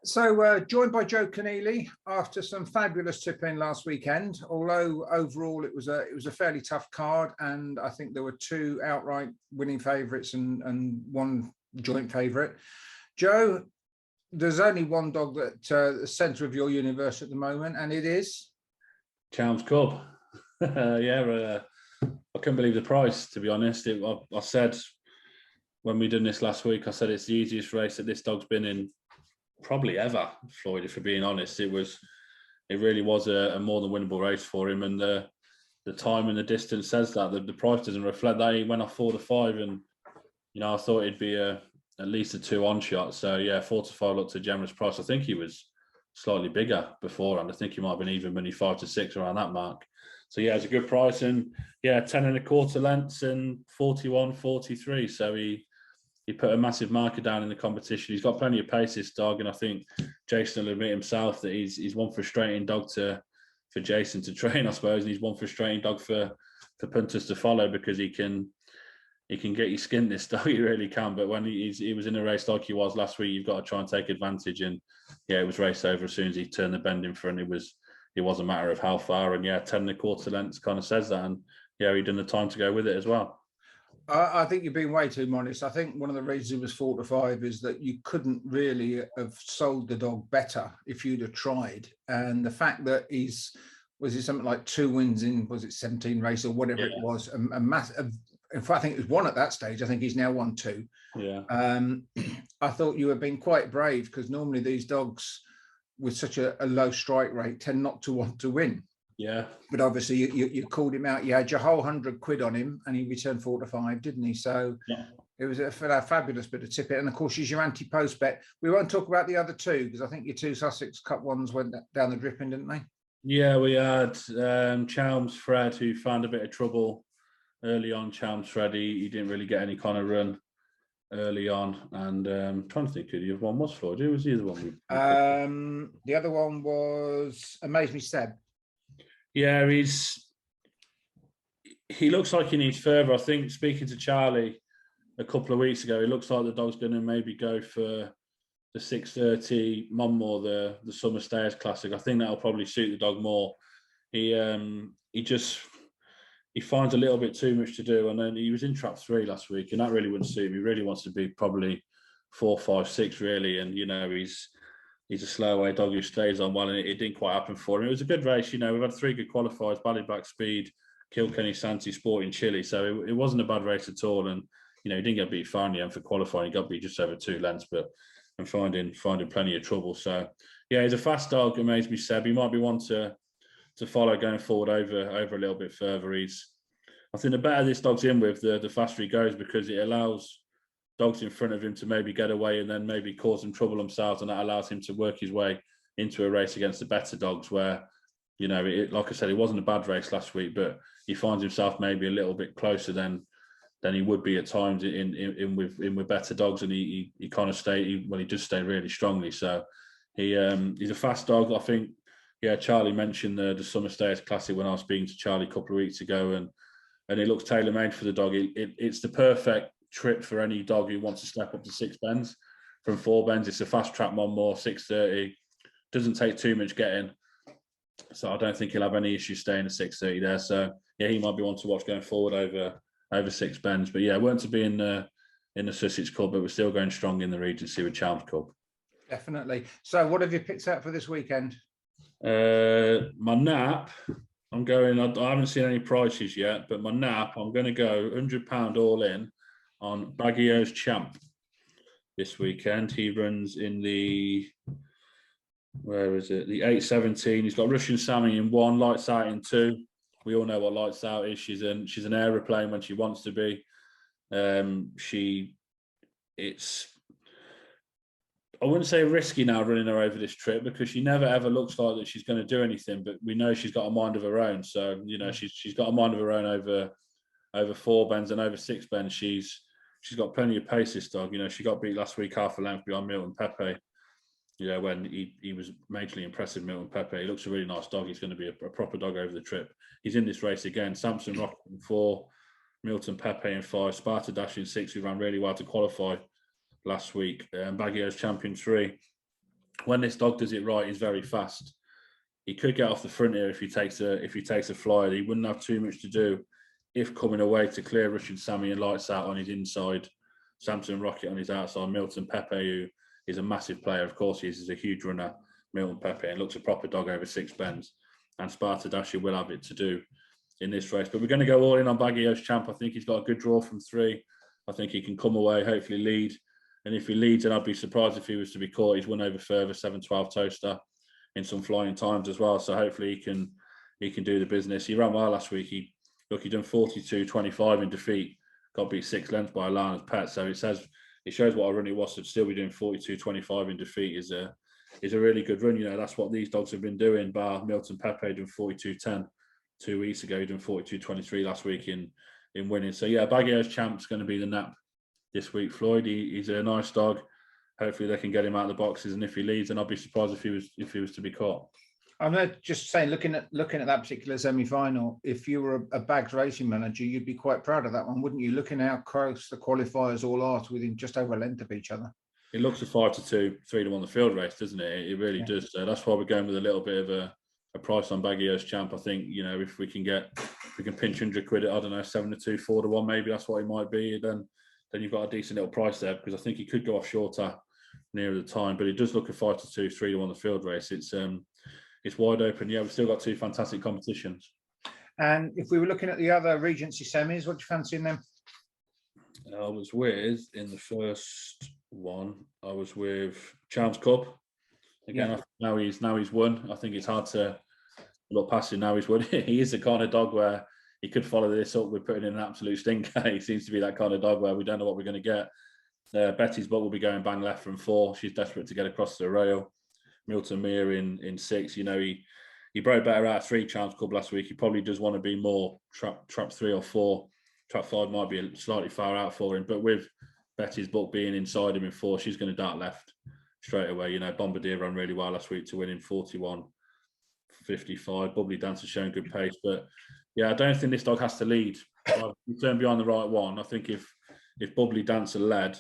Joined by Joe Conneely after some fabulous tipping last weekend. Although overall it was a fairly tough card, and I think there were two outright winning favourites and one joint favourite. Joe, there's only one dog that's the centre of your universe at the moment, and it is Charms Cobb. I couldn't believe the price, to be honest. I said when we done this last week, I said it's the easiest race that this dog's been in probably ever, Floyd, if we're being honest. It really was a more than winnable race for him, and the time and the distance says that. The price doesn't reflect that. He went off 4 to 5, and I thought it'd be at least a 2-on shot. So yeah, 4 to 5 looked a generous price. I think he was slightly bigger beforehand. I think he might have been even money 5 to 6 around that mark. So yeah, it's a good price, and yeah, 10.25 lengths and 41.43. So he put a massive marker down in the competition. He's got plenty of pace, this dog, and I think Jason will admit himself that he's one frustrating dog for Jason to train, I suppose, and he's one frustrating dog for punters to follow, because he can get you skinned, this dog. He really can. But when he was in a race like he was last week, you've got to try and take advantage. And yeah, it was race over as soon as he turned the bend in front. It was a matter of how far. And yeah, 10.25 lengths kind of says that. And yeah, he done the time to go with it as well. I think you're being way too modest. I think one of the reasons it was 4 to 5 is that you couldn't really have sold the dog better if you'd have tried. And the fact that was it something like 2 wins in, was it 17 races or whatever it was, a massive. In fact, I think it was 1 at that stage. I think he's now won 2. Yeah. I thought you were being quite brave, because normally these dogs with such a low strike rate tend not to want to win. Yeah. But obviously you called him out. You had your whole £100 on him, and he returned 4 to 5, didn't he? So yeah, it was a fabulous bit of tippet. And of course, he's your anti-post bet. We won't talk about the other two, because I think your 2 Sussex Cup ones went down the dripping, didn't they? Yeah, we had Chalmers Fred, who found a bit of trouble early on. Chalmers Fred, he didn't really get any kind of run early on, and I'm trying to think who the other one was for. Who was the other one? The other one was Amaze Me Seb. Yeah, he looks like he needs further. I think, speaking to Charlie a couple of weeks ago, it looks like the dog's going to maybe go for the 6:30 Monmore, the Summer Stayers Classic. I think that'll probably suit the dog more. He finds a little bit too much to do, and then he was in trap 3 last week, and that really wouldn't suit him. He really wants to be probably 4, 5, 6 really, and he's a slow away dog who stays on well, and it didn't quite happen for him. It was a good race. We've had 3 good qualifiers: Ballyback, Speed, Kilkenny, Santi, Sporting, Chile. So it wasn't a bad race at all. And he didn't get beat far in the end for qualifying. He got beat just over 2 lengths, but I'm finding plenty of trouble. So yeah, he's a fast dog. Amaze Me Seb. He might be one to follow going forward over a little bit further. I think the better this dog's in with, the faster he goes, because it allows dogs in front of him to maybe get away and then maybe cause them trouble themselves, and that allows him to work his way into a race against the better dogs where, like I said, it wasn't a bad race last week, but he finds himself maybe a little bit closer than he would be at times in with better dogs, and he kind of he does stay really strongly. So he's a fast dog. I think, yeah, Charlie mentioned the Summer Stayers Classic when I was speaking to Charlie a couple of weeks ago, and it looks tailor-made for the dog. It's the perfect trip for any dog who wants to step up to 6 bends from 4 bends. It's a fast trap Monmore, 6:30. Doesn't take too much getting, so I don't think he'll have any issue staying at 6:30 there. So yeah, he might be one to watch going forward over 6 bends. But yeah, weren't to be in the Sussex Cup, but we're still going strong in the Regency with Charms Cup. Definitely. So what have you picked out for this weekend? My nap, I haven't seen any prices yet, but my nap, I'm going to go £100 all in on Baguio's Champ this weekend. He runs in the 8:17. He's got Russian Sammy in 1, Lights Out in 2. We all know what Lights Out is. She's an aeroplane when she wants to be. I wouldn't say risky now running her over this trip, because she never ever looks like that she's going to do anything, but we know she's got a mind of her own. So she's got a mind of her own over 4 bends, and over 6 bends she's got plenty of pace, this dog. She got beat last week half a length behind Milton Pepe. When he was majorly impressive, Milton Pepe. He looks a really nice dog. He's going to be a proper dog over the trip. He's in this race again. Samson Rocket in 4, Milton Pepe in 5, Sparta Dash in 6, who ran really well to qualify last week. Baguio's Champion 3. when this dog does it right, he's very fast. He could get off the front here if he takes a flyer. He wouldn't have too much to do if coming away to clear Russian Sammy and Lights Out on his inside, Samson Rocket on his outside, Milton Pepe, who is a massive player. Of course, he's a huge runner, Milton Pepe, and looks a proper dog over 6 bends. And Sparta Dasher will have it to do in this race. But we're going to go all in on Baguio's Champ. I think he's got a good draw from 3. I think he can come away, hopefully lead. And if he leads, then I'd be surprised if he was to be caught. He's won over further, 7-12 Toaster in some flying times as well. So hopefully he can do the business. He ran well last week. He done 42-25 in defeat. Got beat 6 lengths by Alana's Pet. So it shows what a run it was to still be doing 42-25 in defeat is a really good run. You know, that's what these dogs have been doing. Bar Milton Pepe doing 42-10 2 weeks ago. He done 42-23 last week in winning. So yeah, Baguio's Champ's going to be the nap this week. Floyd, he's a nice dog. Hopefully they can get him out of the boxes, and if he leads, then I'd be surprised if he was to be caught. I'm just saying, looking at that particular semi-final, if you were a Bags racing manager, you'd be quite proud of that one, wouldn't you? Looking how close the qualifiers all are to within just over a length of each other. It looks a 5-2, 3-1 the field race, doesn't it? It really does. So that's why we're going with a little bit of a price on Baguio's Champ. I think, you know, if we can pinch 100 quid at, I don't know, 7-2, 4-1, maybe that's what it might be. Then you've got a decent little price there, because I think he could go off shorter nearer the time. But it does look a 5-2, 3-1 the field race. It's wide open. Yeah, we've still got 2 fantastic competitions. And if we were looking at the other Regency semis, what do you fancy in them? I was with, in the first one, I was with Charms Cup. Again, now he's won. I think it's hard to look past him now he's won. He is the kind of dog where he could follow this up with putting in an absolute stinker. He seems to be that kind of dog where we don't know what we're going to get. Betty's Buck will be going bang left from 4. She's desperate to get across the rail. Milton Mere in 6. You know, he broke better out of 3 Charms Cup last week. He probably does want to be more trap 3 or 4. Trap 5 might be slightly far out for him, but with Betty's Buck being inside him in 4, she's going to dart left straight away. You know, Bombardier ran really well last week to win in 41-55. Bubbly Dancer showing good pace, but yeah, I don't think this dog has to lead. You turn behind the right one. I think if Bubbly Dancer led,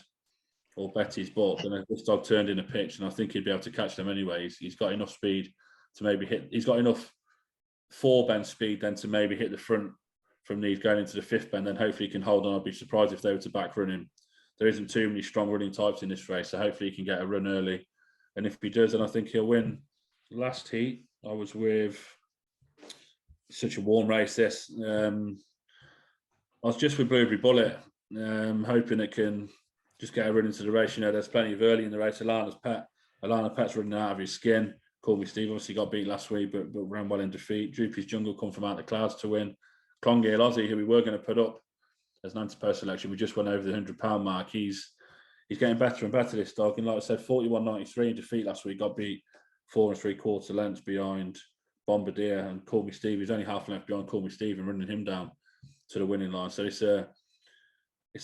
or Betty's Buck, and this dog turned in a pitch, and I think he'd be able to catch them anyways. He's got enough speed to maybe hit. He's got enough 4 bend speed then to maybe hit the front from these going into the 5th bend. Then hopefully he can hold on. I'd be surprised if they were to back run him. There isn't too many strong running types in this race, so hopefully he can get a run early. And if he does, then I think he'll win. Last heat, I was with such a warm race. This I was just with Blueberry Bullet, hoping it can just get a run into the race. You know, there's plenty of early in the race. Alana Pet's running out of his skin. Call Me Steve obviously got beat last week, but ran well in defeat. Droopy's Jungle come from out the clouds to win. Clongale Aussie, who we were going to put up as an anti-post selection, we just went over the £100 mark. He's getting better and better, this dog. And like I said, 41.93 in defeat last week, got beat 4 3/4 lengths behind Bombardier, and Call Me Steve. He's only half length behind Call Me Steve and running him down to the winning line. So it's a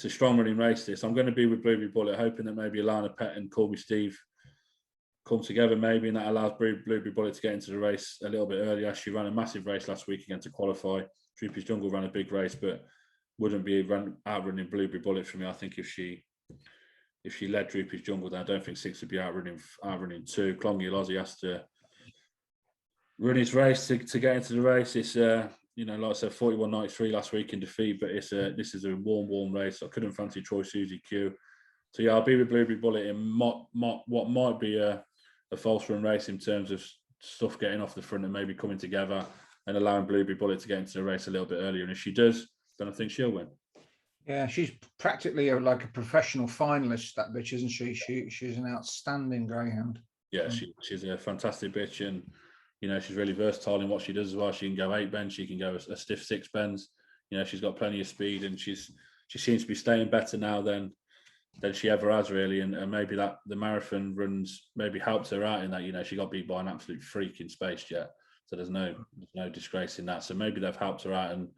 strong running race, this. I'm going to be with Blueberry Bullet, hoping that maybe Alana Pet and Call Me Steve come together maybe, and that allows Blueberry Bullet to get into the race a little bit earlier. She ran a massive race last week again to qualify. Droopy's Jungle ran a big race, but wouldn't be outrunning Blueberry Bullet for me. I think if she led Droopy's Jungle, then I don't think 6 would be outrunning 2. Clongy Lozzie has to run his race to get into the race. It's you know, like I said, 41.93 last week in defeat, but this is a warm race. I couldn't fancy Troy Susie Q. So yeah, I'll be with Blueberry Bullet in what might be a false run race in terms of stuff getting off the front and maybe coming together and allowing Blueberry Bullet to get into the race a little bit earlier. And if she does, then I think she'll win. Yeah, she's practically like a professional finalist, that bitch, isn't she? She's an outstanding greyhound. Yeah, she's a fantastic bitch, and you know, she's really versatile in what she does as well. She can go 8 bends, she can go a stiff 6 bends. You know, she's got plenty of speed, and she seems to be staying better now than she ever has, really. And maybe that the marathon runs maybe helped her out in that. You know, she got beat by an absolute freak in Space Jet, so there's no disgrace in that. So maybe they've helped her out, and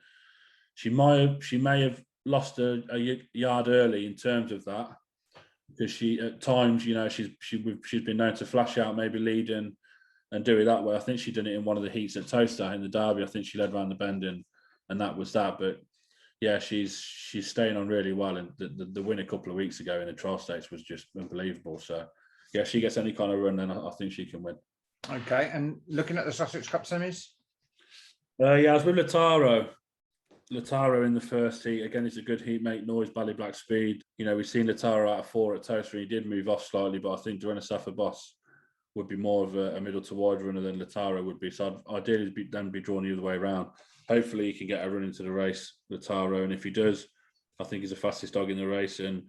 she may have lost a yard early in terms of that, because she at times, you know, she's been known to flash out, maybe lead and do it that way. I think she done it in one of the heats at Toaster in the Derby. I think she led around the bend and that was that. But yeah, she's staying on really well, and the win a couple of weeks ago in the trial stakes was just unbelievable. So yeah, she gets any kind of run, then I think she can win. Okay, and looking at the Sussex Cup semis? Yeah, I was with Lataro. Lataro in the first heat. Again, it's a good heat, mate. Noise, Ballyblack speed. You know, we've seen Lataro out of 4 at Toaster. He did move off slightly, but I think Joanna Safa Boss would be more of a middle to wide runner than Lataro would be. So I'd ideally then be drawn the other way around. Hopefully he can get a run into the race, Lataro. And if he does, I think he's the fastest dog in the race. And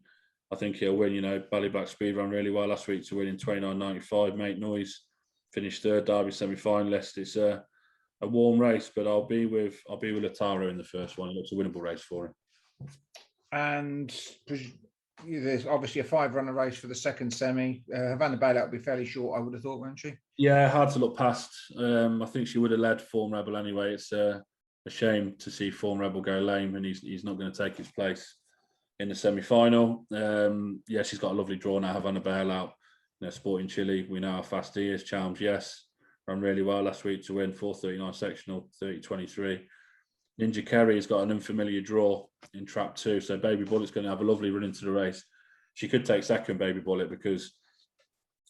I think he'll win. You know, Ballyblack speed ran really well last week to win in 29.95. Mate Noise finished third, Derby semi-finalist. It's a warm race, but I'll be with Lataro in the first one. It looks a winnable race for him. And there's obviously a 5-runner race for the second semi. Havana Bailout will be fairly short, I would have thought, won't she? Yeah, hard to look past. I think she would have led Form Rebel anyway. It's a shame to see Form Rebel go lame, and he's not going to take his place in the semi-final. Yeah, she's got a lovely draw now. Havana Bailout, you know, Sporting Chile. We know how fast he is. Charms, yes, ran really well last week to win 4:39 sectional, 30:23. Ninja Kerry has got an unfamiliar draw in trap 2, so Baby Bullet's going to have a lovely run into the race. She could take second, Baby Bullet, because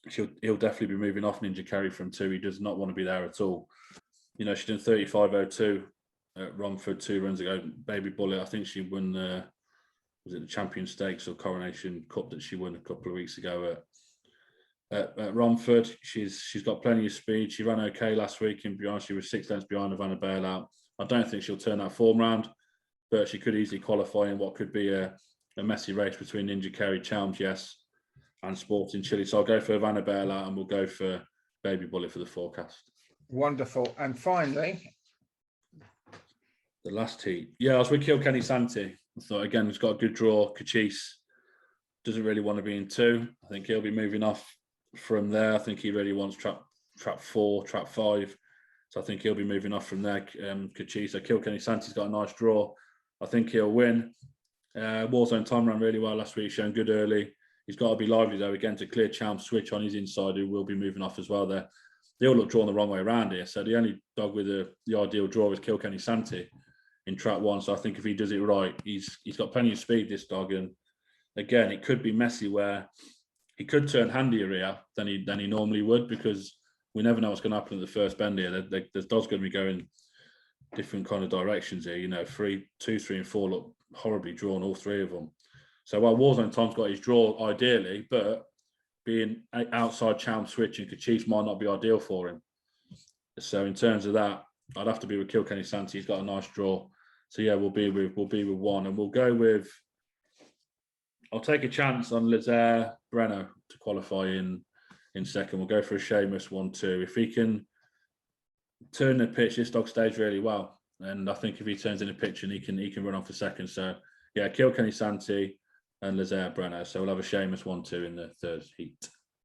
he'll definitely be moving off Ninja Kerry from 2. He does not want to be there at all. You know, she done 35.02 at Romford 2 runs ago. Baby Bullet, I think she won was it the Champion Stakes or Coronation Cup that she won a couple of weeks ago at Romford. She's got plenty of speed. She ran okay last week in beyond. She was 6 lengths behind Havana Bailout. I don't think she'll turn that form round, but she could easily qualify in what could be a messy race between Ninja Kerry, Charms, yes, and Sporting Chile. So I'll go for Havana Bailout, and we'll go for Baby Bullet for the forecast. Wonderful. And finally, the last heat. Yeah, I was with Kilkenny Santi. I thought, again, he's got a good draw. Cachise doesn't really want to be in 2. I think he'll be moving off from there. I think he really wants trap 4, trap 5. So I think he'll be moving off from there. Cachise. So Kilkenny Santi's got a nice draw. I think he'll win. Warzone Time ran really well last week, showing good early. He's got to be lively, though, again, to clear Charm Switch on his inside, who will be moving off as well there. They all look drawn the wrong way around here. So the only dog with the ideal draw is Kilkenny Santi in trap 1. So I think if he does it right, he's got plenty of speed, this dog. And again, it could be messy where he could turn handier here than he normally would, because we never know what's going to happen at the first bend here. There's dogs going to be going different kind of directions here. You know, 2, 3, and 4 look horribly drawn, all 3 of them. So while Warzone Time's got his draw ideally, but being outside Charm Switch and Cachise might not be ideal for him. So in terms of that, I'd have to be with Kilkenny Santi. He's got a nice draw. So yeah, we'll be with 1, and we'll go with. I'll take a chance on Lazaire Breno to qualify in second. We'll go for a Seamus 1-2. If he can turn the pitch, this dog stays really well. And I think if he turns in a pitch, and he can run on for second. So yeah, Kilkenny Santi and Lazaire Breno. So we'll have a Seamus 1-2 in the third heat.